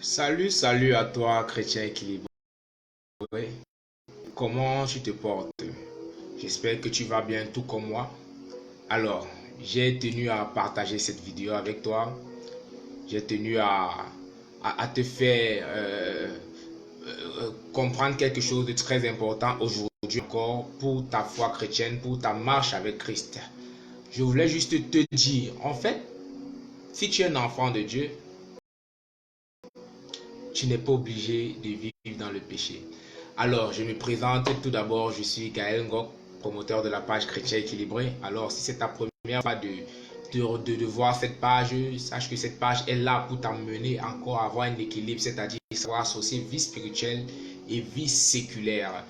Salut à toi, chrétien équilibré. Comment tu te portes? J'espère que tu vas bien tout comme moi. Alors, j'ai tenu à partager cette vidéo avec toi. J'ai tenu à te faire comprendre quelque chose de très important aujourd'hui encore pour ta foi chrétienne, pour ta marche avec Christ. Je voulais juste te dire, en fait, si tu es un enfant de Dieu, tu n'es pas obligé de vivre dans le péché. Alors, je me présente tout d'abord, je suis Gaël Ngok, promoteur de la page Chrétien Équilibré. Alors, si c'est ta première fois de voir cette page, sache que cette page est là pour t'amener encore à avoir un équilibre, c'est-à-dire savoir associer vie spirituelle et vie séculaire.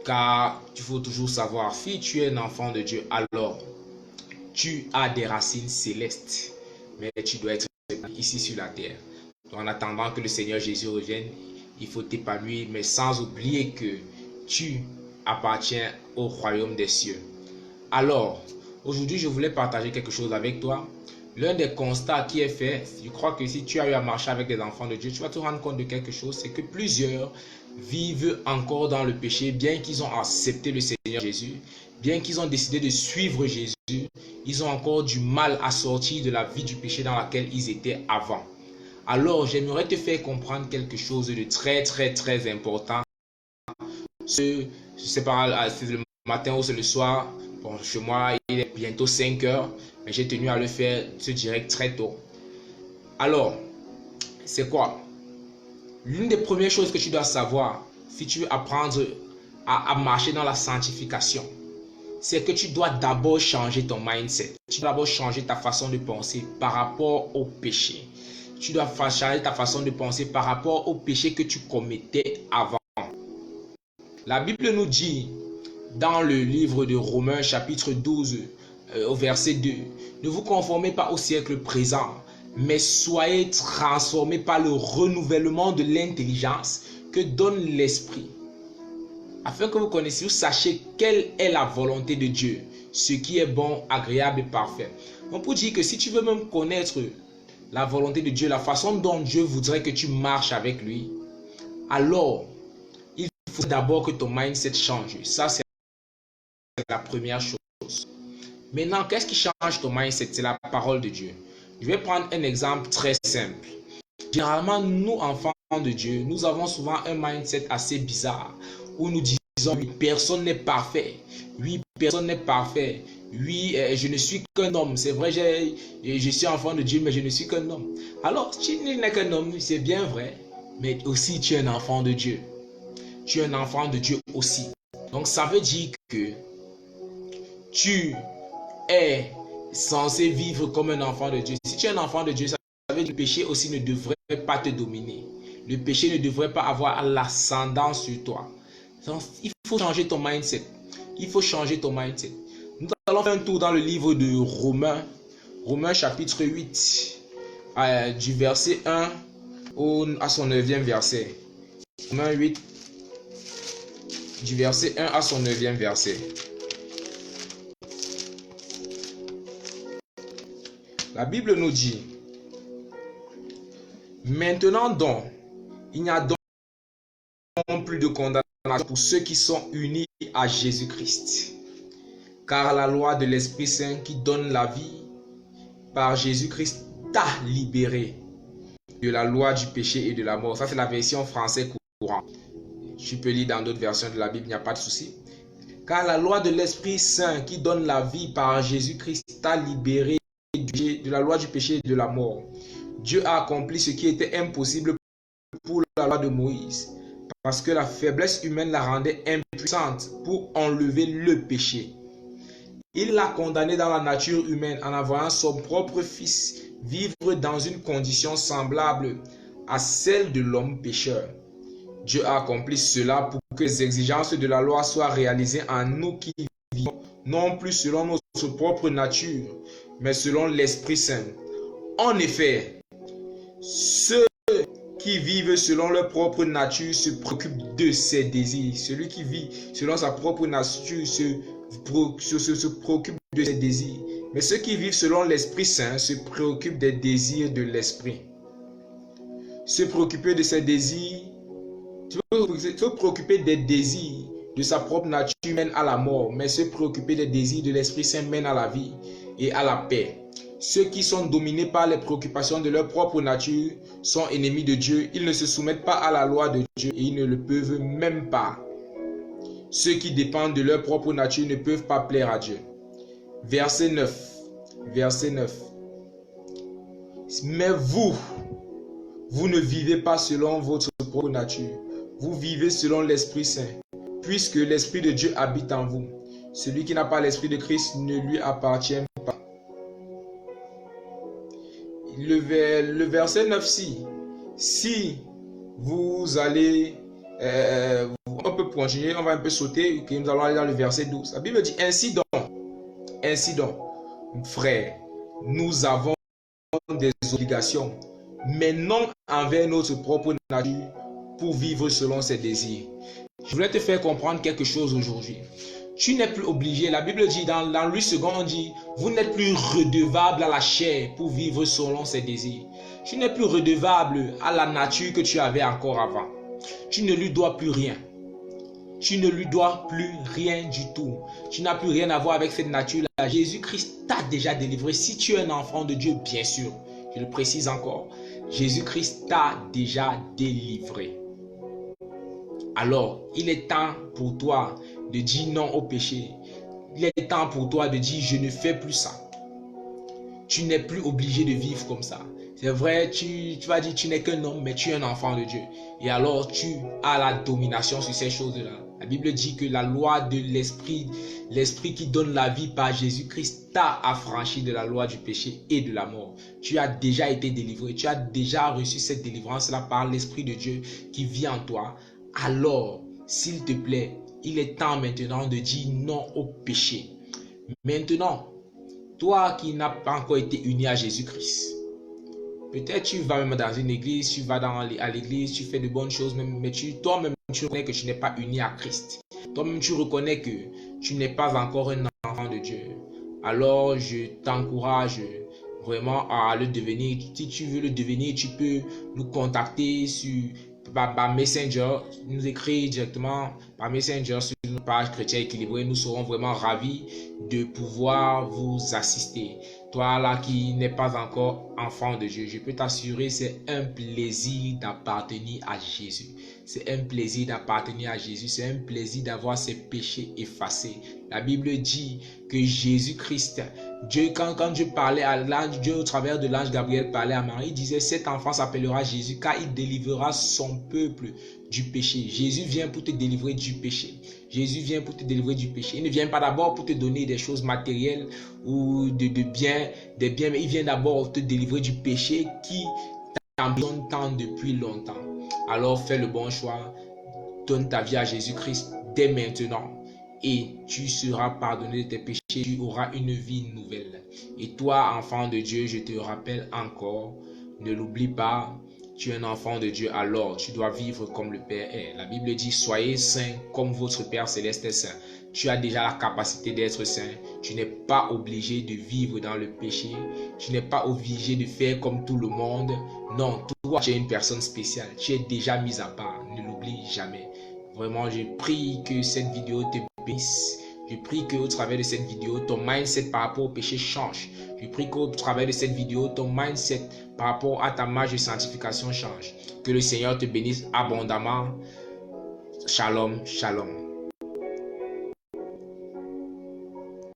Car il faut toujours savoir, si tu es un enfant de Dieu, alors tu as des racines célestes, mais tu dois être ici sur la terre. En attendant que le Seigneur Jésus revienne, il faut t'épanouir, mais sans oublier que tu appartiens au royaume des cieux. Alors, aujourd'hui, je voulais partager quelque chose avec toi. L'un des constats qui est fait, je crois que si tu as eu à marcher avec des enfants de Dieu, tu vas te rendre compte de quelque chose, c'est que plusieurs vivent encore dans le péché, bien qu'ils ont accepté le Seigneur Jésus, bien qu'ils ont décidé de suivre Jésus, ils ont encore du mal à sortir de la vie du péché dans laquelle ils étaient avant. Alors, j'aimerais te faire comprendre quelque chose de très important. Je sais pas, c'est le matin ou c'est le soir. Bon, chez moi, il est bientôt 5 heures, mais j'ai tenu à le faire ce direct très tôt. Alors, c'est quoi? L'une des premières choses que tu dois savoir, si tu veux apprendre à marcher dans la sanctification, c'est que tu dois d'abord changer ton mindset. Tu dois d'abord changer ta façon de penser par rapport au péché. Tu dois changer ta façon de penser par rapport au péché que tu commettais avant. La Bible nous dit dans le livre de Romains chapitre 12 au verset 2, ne vous conformez pas au siècle présent, mais soyez transformés par le renouvellement de l'intelligence que donne l'Esprit, afin que vous connaissiez, vous sachiez quelle est la volonté de Dieu, ce qui est bon, agréable et parfait. Donc pour dire que si tu veux même connaître la volonté de Dieu, la façon dont Dieu voudrait que tu marches avec lui, alors il faut d'abord que ton mindset change. Ça, c'est la première chose. Maintenant, qu'est-ce qui change ton mindset? C'est la parole de Dieu. Je vais prendre un exemple très simple. Généralement, nous, enfants de Dieu, nous avons souvent un mindset assez bizarre où nous disons, oui, personne n'est parfait. Oui, personne n'est parfait. Oui, je ne suis qu'un homme. C'est vrai, je suis enfant de Dieu, mais je ne suis qu'un homme. Alors, tu n'es qu'un homme, c'est bien vrai, mais aussi tu es un enfant de Dieu. Tu es un enfant de Dieu aussi. Donc, ça veut dire que tu es censé vivre comme un enfant de Dieu. Si tu es un enfant de Dieu, ça veut dire que le péché aussi ne devrait pas te dominer. Le péché ne devrait pas avoir l'ascendance sur toi. Donc, il faut changer ton mindset. Il faut changer ton mindset. Nous allons faire un tour dans le livre de Romains. Romains chapitre 8. Du verset 1 à son 9e verset. Romains 8. Du verset 1 à son 9e verset. La Bible nous dit, maintenant donc, il n'y a donc plus de condamnation pour ceux qui sont unis à Jésus-Christ. Car la loi de l'Esprit Saint qui donne la vie par Jésus-Christ t'a libéré de la loi du péché et de la mort. Ça, c'est la version française courante. Tu peux lire dans d'autres versions de la Bible, il n'y a pas de souci. Car la loi de l'Esprit Saint qui donne la vie par Jésus-Christ t'a libéré de la loi du péché et de la mort. Dieu a accompli ce qui était impossible pour la loi de Moïse, parce que la faiblesse humaine la rendait impuissante pour enlever le péché. Il l'a condamné dans la nature humaine en envoyant son propre fils vivre dans une condition semblable à celle de l'homme pécheur. Dieu a accompli cela pour que les exigences de la loi soient réalisées en nous qui vivons, non plus selon notre propre nature, mais selon l'Esprit Saint. En effet, ceux qui vivent selon leur propre nature se préoccupent de ses désirs. Celui qui vit selon sa propre nature se préoccupe de ses désirs. Mais ceux qui vivent selon l'Esprit Saint se préoccupent des désirs de l'Esprit. se préoccuper de ses désirs, se préoccuper des désirs de sa propre nature mène à la mort, mais se préoccuper des désirs de l'Esprit Saint mène à la vie et à la paix. Ceux qui sont dominés par les préoccupations de leur propre nature sont ennemis de Dieu. Ils ne se soumettent pas à la loi de Dieu et ils ne le peuvent même pas. Ceux qui dépendent de leur propre nature ne peuvent pas plaire à Dieu. Verset 9. Verset 9. Mais vous ne vivez pas selon votre propre nature. Vous vivez selon l'Esprit Saint, puisque l'Esprit de Dieu habite en vous. Celui qui n'a pas l'Esprit de Christ ne lui appartient pas. Le verset 9, si vous allez, on peut continuer, on va un peu sauter, nous allons aller dans le verset 12. La Bible dit, ainsi donc, frères, nous avons des obligations, mais non envers notre propre nature, pour vivre selon ses désirs. Je voulais te faire comprendre quelque chose aujourd'hui. Tu n'es plus obligé. La Bible dit dans Louis II, on dit, vous n'êtes plus redevable à la chair pour vivre selon ses désirs. Tu n'es plus redevable à la nature que tu avais encore avant. Tu ne lui dois plus rien. Tu ne lui dois plus rien du tout. Tu n'as plus rien à voir avec cette nature-là. Jésus-Christ t'a déjà délivré. Si tu es un enfant de Dieu, bien sûr, je le précise encore, Jésus-Christ t'a déjà délivré. Alors, il est temps pour toi de dire non au péché. Il est temps pour toi de dire je ne fais plus ça. Tu n'es plus obligé de vivre comme ça. C'est vrai, tu vas dire tu n'es qu'un homme, mais tu es un enfant de Dieu. Et alors, tu as la domination sur ces choses-là. La Bible dit que la loi de l'Esprit, l'Esprit qui donne la vie par Jésus-Christ, t'a affranchi de la loi du péché et de la mort. Tu as déjà été délivré. Tu as déjà reçu cette délivrance-là par l'Esprit de Dieu qui vit en toi. Alors, s'il te plaît, il est temps maintenant de dire non au péché. Maintenant, toi qui n'as pas encore été uni à Jésus-Christ, peut-être tu vas même dans une église, tu vas à l'église, tu fais de bonnes choses, mais toi-même tu reconnais que tu n'es pas uni à Christ. Toi-même tu reconnais que tu n'es pas encore un enfant de Dieu. Alors je t'encourage vraiment à le devenir. Si tu veux le devenir, tu peux nous contacter par Messenger, nous écrire directement par Messenger sur notre page Chrétien Équilibré. Nous serons vraiment ravis de pouvoir vous assister. Toi là qui n'es pas encore enfant de Dieu, je peux t'assurer, c'est un plaisir d'appartenir à Jésus. C'est un plaisir d'appartenir à Jésus. C'est un plaisir d'avoir ses péchés effacés. La Bible dit que Jésus-Christ, Dieu, quand Dieu parlait à l'ange, Dieu au travers de l'ange Gabriel parlait à Marie, il disait cet enfant s'appellera Jésus car il délivrera son peuple du péché. Jésus vient pour te délivrer du péché. Jésus vient pour te délivrer du péché. Il ne vient pas d'abord pour te donner des choses matérielles ou des biens, mais il vient d'abord te délivrer du péché qui t'emprisonne tant depuis longtemps. Alors fais le bon choix, donne ta vie à Jésus-Christ dès maintenant et tu seras pardonné de tes péchés, tu auras une vie nouvelle. Et toi, enfant de Dieu, je te rappelle encore, ne l'oublie pas, tu es un enfant de Dieu, alors tu dois vivre comme le Père est. La Bible dit, soyez saints comme votre Père Céleste est saint. Tu as déjà la capacité d'être saint. Tu n'es pas obligé de vivre dans le péché. Tu n'es pas obligé de faire comme tout le monde. Non, toi, tu es une personne spéciale. Tu es déjà mis à part. Ne l'oublie jamais. Vraiment, je prie que cette vidéo te bénisse. Je prie qu'au travers de cette vidéo, ton mindset par rapport au péché change. Je prie qu'au travers de cette vidéo, ton mindset par rapport à ta marche de sanctification change. Que le Seigneur te bénisse abondamment. Shalom, shalom.